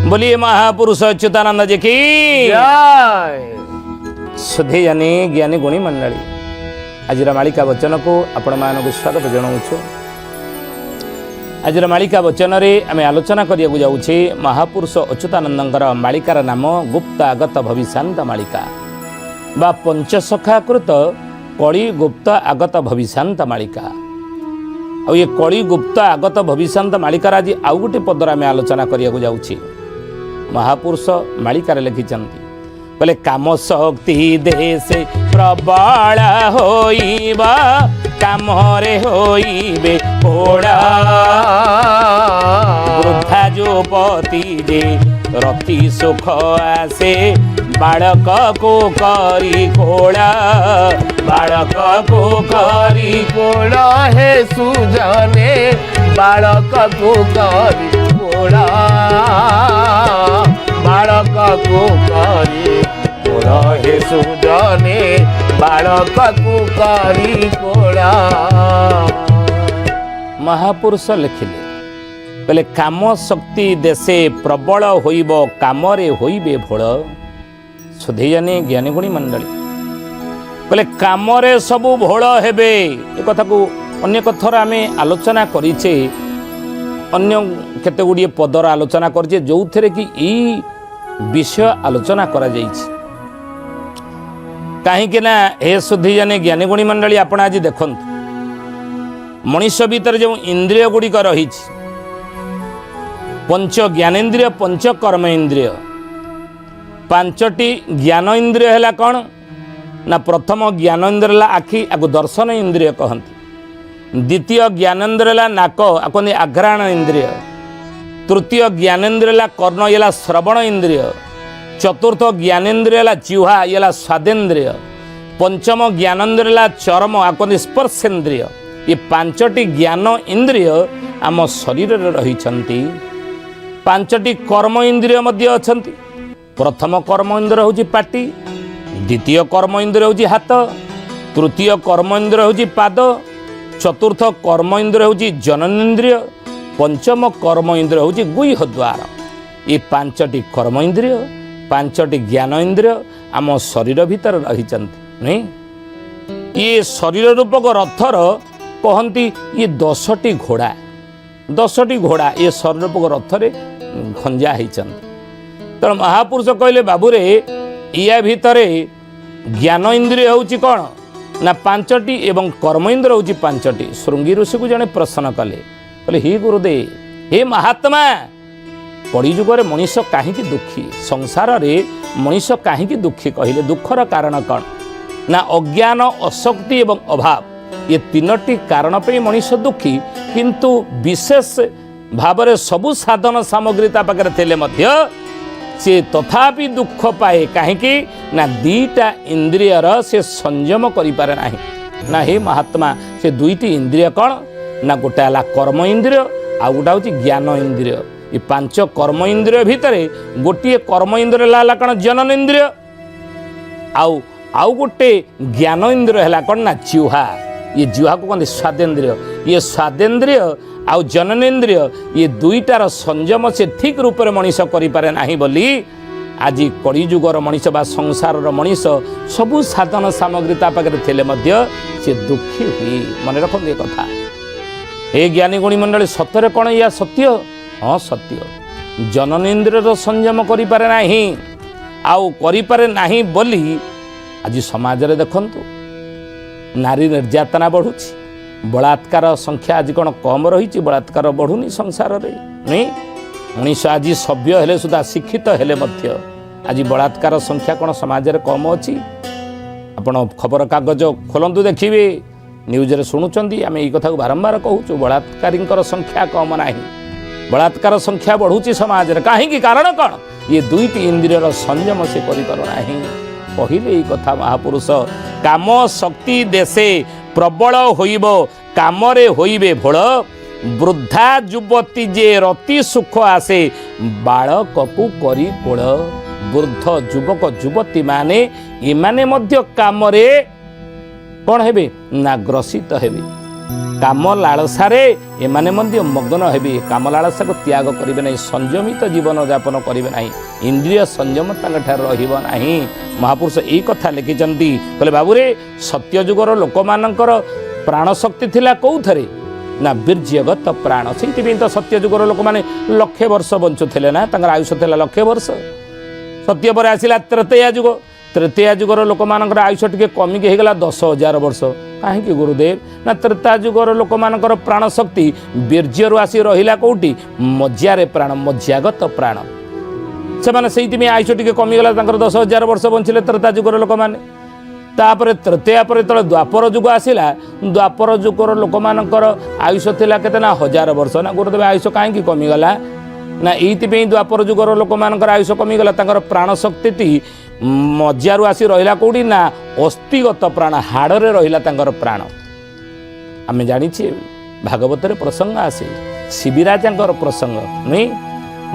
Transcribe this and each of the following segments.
बोलिए महापुरुष अच्युतानंद जी की सुधी जानी ज्ञानी गुणी मंडली आज मालिका वचन को आपण मानक स्वागत जनाऊँ। आज मालिका वचन रे आम आलोचना करिया जाऊँचे महापुरुष अच्युतानंदर मालिकार नाम गुप्त आगत भविष्यांत मालिका बा पंचसखाकृत कली गुप्त आगत भविष्यांत मालिका। और ये कली गुप्त आगत भविष्यांत मालिकार आज आउ गोटे पदर आम आलोचना करिया जाऊँचे। महापुरुष मालिकार लिखिछन्ति बोले काम शक्ति देशे प्रबल होइबा कामरे होइबे पोड़ा वृद्धा युवती जे रति सुख आसे बालक को करी कोड़ा बालक को करी कोड़ा हे सुजने बालक को करी कोड़ा बालक को करी कोड़ा हे सुजने बालक को करी कोड़ा। महापुरुष लिखिले बोले काम शक्ति देशे प्रबल होइब कामरे होइबे भोल। सुधीजनी ज्ञानी गुणी मंडली बोले कामरे सबू भोल हेबे। ए कथा को अन्य कथर आम आलोचना करिछे अन्य केते गुड़िए पदर आलोचना करिछे जो थे कि ई विषय आलोचना करा जाइछि। कहीं ना हे सुधीजनी ज्ञानी गुणी मंडली आपण आज देखंतु मनुष्य भीतर जो इंद्रिय गुड़िक रही पंच ज्ञानेन्द्रिय पंच कर्म इंद्रिय पांचटी ज्ञान इंद्रिय है कौन ना प्रथम ज्ञान इंद्रिय आखि आको दर्शन इंद्रिय कहती। द्वितीय ज्ञानेन्द्रिय नाक आको आघ्राण इंद्रिय। तृतीय ज्ञानेन्द्रिय कर्ण ये श्रवण इंद्रिय। चतुर्थ ज्ञानेन्द्रिय जिह्वा ये स्वादेन्द्रिय। पंचम ज्ञानेन्द्रिय चरम आको स्पर्शेन्द्रिय। ये पांचटी ज्ञान इंद्रिय आम शरीर रही पांचटी कर्म इंद्रिय मध्य अछंती। प्रथम कर्म इंद्रिय हूँ पाटी द्वितीय कर्म इंद्रिय हूँ हाथ तृतीय कर्म इंद्रिय हूँ पाद चतुर्थ कर्म इंद्रिय हूँ जननेन्द्रिय पंचम कर्म इंद्रिय हूँ गुह्य द्वार। ये पांचटी कर्म इंद्रिय पांचटी ज्ञान इंद्रिय आम शरीर भीतर रही नहीं। ये शरीर रूपक रथर कहती ये 10टी घोड़ा ये शरीर रूपक रथरे खंजा होती। तेणु महापुरुष कहले बाबूरे या भितर ज्ञान इंद्रिय हूँ कौन ना पांचटी एवं कर्म इंद्रिय हूँ पांचटी। श्रृंगी ऋषि को जड़े प्रश्न कले बोले हे गुरुदेव हे महात्मा कली जुगर मनीष कहीं दुखी संसार रे मनीष कहीं दुखी कहले दुखर कारण कौन ना अज्ञान अशक्ति एवं अभाव ये तीनोटी कारण पे मनीष दुखी किंतु विशेष भाव में सबु साधन सामग्री ता पाखरे थिले मध्य से तथापि दुख पाए कहीं ना दीटा इंद्रियर से संयम करि पारे नाही ना हे महात्मा से दुईटी इंद्रिय कौन ना गोटे है कर्म इंद्रिय आ गोटा हूँ ज्ञान इंद्रिय। ये पांच कर्म इंद्रिय भितर गोटे कर्म इंद्रिय है कौन जनन इंद्रिय आउ गोटे ज्ञान इंद्रिय है कौन ना जिह्वा। ये जिह्वा को कहते स्वादेन्द्रिय। ये स्वादेन्द्रिय आउ जननेन्द्रिय ये दुईटार संयम से ठीक रूप में मनीष करें ना बोली आज कलिजुगर मनीष बा संसार मनीष सबू साधन सामग्री पाखे थे से दुखी हुई। मन रखते ये कथा हे ज्ञानी गुणी मंडली सत्य कौन या सत्य हाँ सत्य जननेन्द्रिय संयम करें ना आउ करें ना बोली आज समाज रे देखंतु नारी निर्यातना बढ़ुची बलात्कार संख्या आज कौन कम रही बलात्कार बढ़ुनी संसार रे नहीं। मनीष आज सभ्य हेले सुधा शिक्षित हेले मध्य आज बलात्कार संख्या कौन समाज रे कम अच्छी। आपण खबर कागज खोलंतु देखिए न्यूज रे शुणुचंदी आम यही कथा को बारंबार कहूँ बलात्कारी संख्या कम ना बलात्कार संख्या बढ़ुची समाज रे कहीं कारण कौन ये दुईटी इंद्रियर संयम से करें कहले यही कथा महापुरुष काम शक्ति देशे प्रबल होइब कामरे होइबे भोल वृद्धा युवती जे रति सुख आसे बालक को करी कोल। वृद्ध युवक युवती माने इमाने मध्य कामरे कौन हेबे ना ग्रसित हेबे काम लालसारे एमाने मध्य मग्न हेबे काम लालसा को त्याग करिवे नहीं संयमित जीवन यापन करिवे नहीं इंद्रिय संयम तांठार रहिबो नाही महापुरुष एई कथा लिखिचंती कहले बाबूरे सत्ययुगर लोक मानकर प्राण शक्ति थिला कौथरे ना वीर्यगत प्राण से तो सत्ययुगर लोक माने लक्षे वर्ष बंचुले ना तांकर आयुष थिला लक्षे वर्ष सत्य पर आसिला त्रेतया जुगर लोक मानकर आयुष टिके कमिकी होगला 10,000 वर्ष कहीं गुरुदेव ना त्रेता जुगर लोक मानकर प्राण शक्ति वीर्यरु आसी रहिला कौटी मज्जारे प्राण मज्जागत प्राण से माने सेइति आयुष टिके कमिगला 10,000 वर्ष बंचिले त्रेता जुगर लोक माने तापर तृतीया पर तले द्वापर जुग आसिला द्वापर जुगर लोक मानकर आयुष थिला केते ना 1000 वर्ष ना गुरुदेव आयुष कहीं कमिगला ना ये द्वापर जुगर लोक मानकर आयुष कमिगला तांकर प्राण शक्ति मज्जारू आसी रहिला कौटी ना अस्थिगत प्राण हाड़े रहिला तांकर प्राण आमे जानिछे भागवत प्रसंग आसे शिविराजांकर प्रसंग नहीं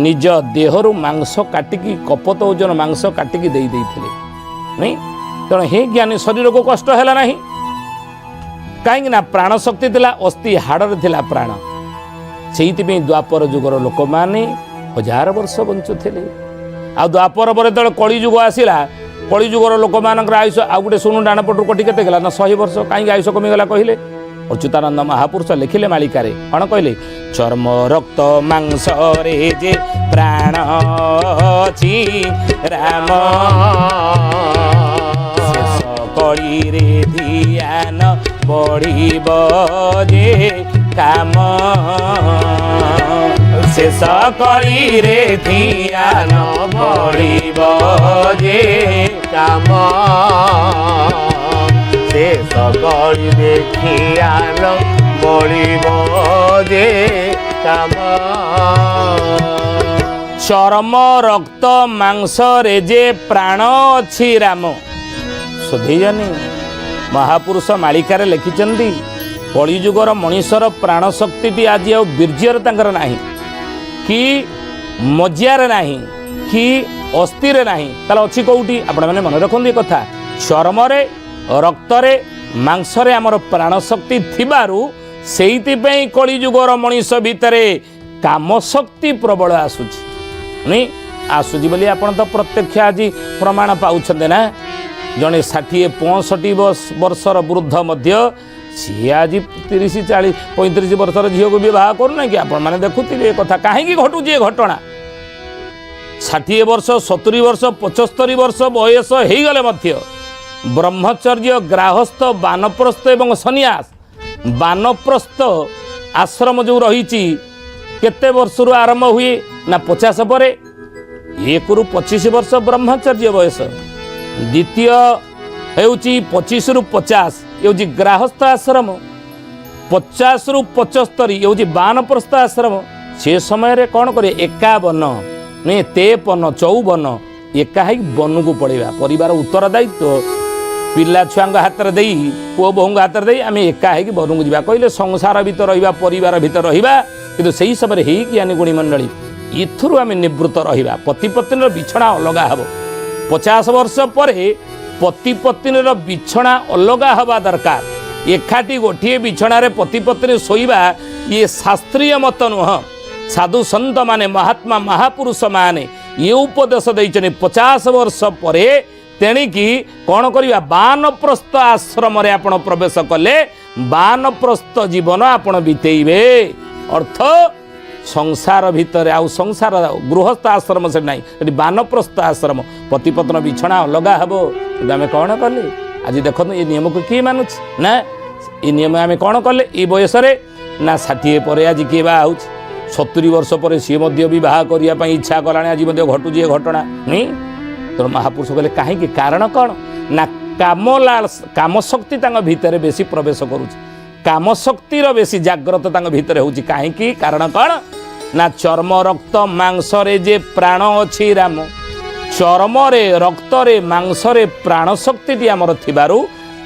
निज देहरु मांस काटिकी कपत ओजन मांस काटिकी दे देइथिले नहीं तेणु हे ज्ञानी शरीर को कष्ट है ना कहीं ना प्राण शक्ति थिला अस्थि हाड़े थिला प्राण से द्वापर जुगर लोक मैंने 1000 वर्ष बंचुले आ द्वापर पर जो कलिजुग आसला कलिजुगर लोक मान आयुष आउ गोटे सुनु डाण पटू कटि के गला ना 100 वर्ष कहीं आयुष कमिगला कहले अच्युतानंद महापुरुष लिखिले मालिकार कौन कहले चर्म रक्त मांस रे जे प्राण अछि राम कली रे ध्यान बढ़िब जे काम शेष कली रे ध्यान बढ़िब जे काम शेष कली रे ध्यान बढ़िब जे काम चर्म रक्त मांस रे जे प्राण अछि राम सुधीजनी महापुरुष मालिकार लिखिचंदी कलिजुगर मनीषर प्राण शक्ति आज आ वीर्यर तांकर नाही कि मज्जार नाही कि अस्थिर नाही ताले अछि कोउटी आपण माने मन रखंदी कथा चर्म रे रक्त रे मांस रे हमर प्राण शक्ति थिबारु सेइति पई कलिजुगर मनीष भितरे काम शक्ति प्रबल आसुची नहीं आसुची बोली आपण तो प्रत्यक्ष आज प्रमाण पाउछंदे ना जड़े 60-65 वर्षर वृद्ध मध्य सी आज 30-40-35 वर्षर झील को बह करूना कि आपण मैंने देखुले कथा कहीं घटू ये घटना 60 वर्ष 70 वर्ष 75 वर्ष बयस हो गले मध्य ब्रह्मचर्य ग्राहस्थ बानप्रस्थ एवं सन्यास बानप्रस्थ आश्रम जो रही केते वर्ष आरंभ हुए ना 50 पर 1 ରୁ 25 वर्ष ब्रह्मचर्य बयस द्वितीय होउची 25 ରୁ 50 ये ग्राहस्थ आश्रम 50 ରୁ 75 ये बानप्रस्थ आश्रम से समय रे कौन करे 51 नहीं 53 54 एका ही वन को पड़ेगा परिवार उत्तरदायित्व पिला छुआ हाथ में दे पुओ बोहू हाथ में दे आम एका है वन को जा कहले संसार भीतर रहा परिवार भीतर रहा कि से समय ही ज्ञानी गुणी मंडली इथुरु आम निवृत्त रहा पति पत्नी बिछड़ा अलग हम 50 वर्ष पर पति पत्नी बिछड़ा अलग हवा दरकार एकाठी गोटे बिछण पति पत्नी शोवा ये शास्त्रीय मत नुह साधु सन्त माने महात्मा महापुरुष माने ये उपदेश देइछने 50 वर्ष पर तेणिकी कौन करिया बानप्रस्थ आश्रम रे आपण प्रवेश कले बानप्रस्थ जीवन आपण बितेइबे अर्थ संसार भितर आउ संसार गृहस्थ आश्रम से नहीं बानप्रस्थ आश्रम पति पत्नी बिछଣା अलगा हेबो आम कौन कले आज देखो ये नियम को किए मानुछ ना ये नियम आम कौन कले ये बयस ना 60 पर आज किए बाहा 70 वर्ष पर सी बाहा करने इच्छा कला आज घटू ये घटना नहीं तो महापुरुष कहले कहीं कारण कौन ना काम शक्ति भितर बेसी प्रवेश करुच्ची काम शक्तिर बेसी जाग्रत भितर होची कहीं कारण कौन ना चर्म रक्त मांस रे जे प्राण अछि राम चर्म रे रक्त रे मांस रे प्राण शक्ति आमर थिबारु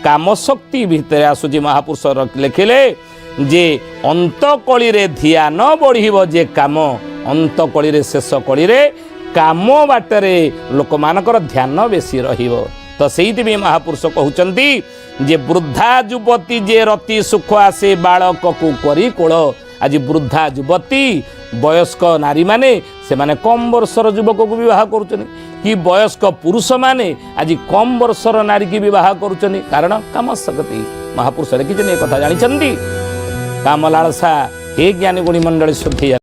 काम शक्ति भितर आसुची महापुरुष लिखिले जे अंतकली रे ध्यान बढ़िब जे काम अंतकली रे शेष कली रे काम बाटरे लोक मानकर ध्यान बेसी रहिबो तो सेइति महापुरुष कहउचंती जे वृद्धा युवती जे रति सुख आसे बालक को करी कोल। आज वृद्धा युवती वयस्क नारी माने से माने कम वर्षर युवक को विवाह करुचनी कि वयस्क पुरुष माने आज कम वर्षर नारी की विवाह करुचनी कारण काम शक्ति महापुरुष लिखिछन ए कथा जानिछंती काम लालसा हे ज्ञानी गुणी मंडल सुखी।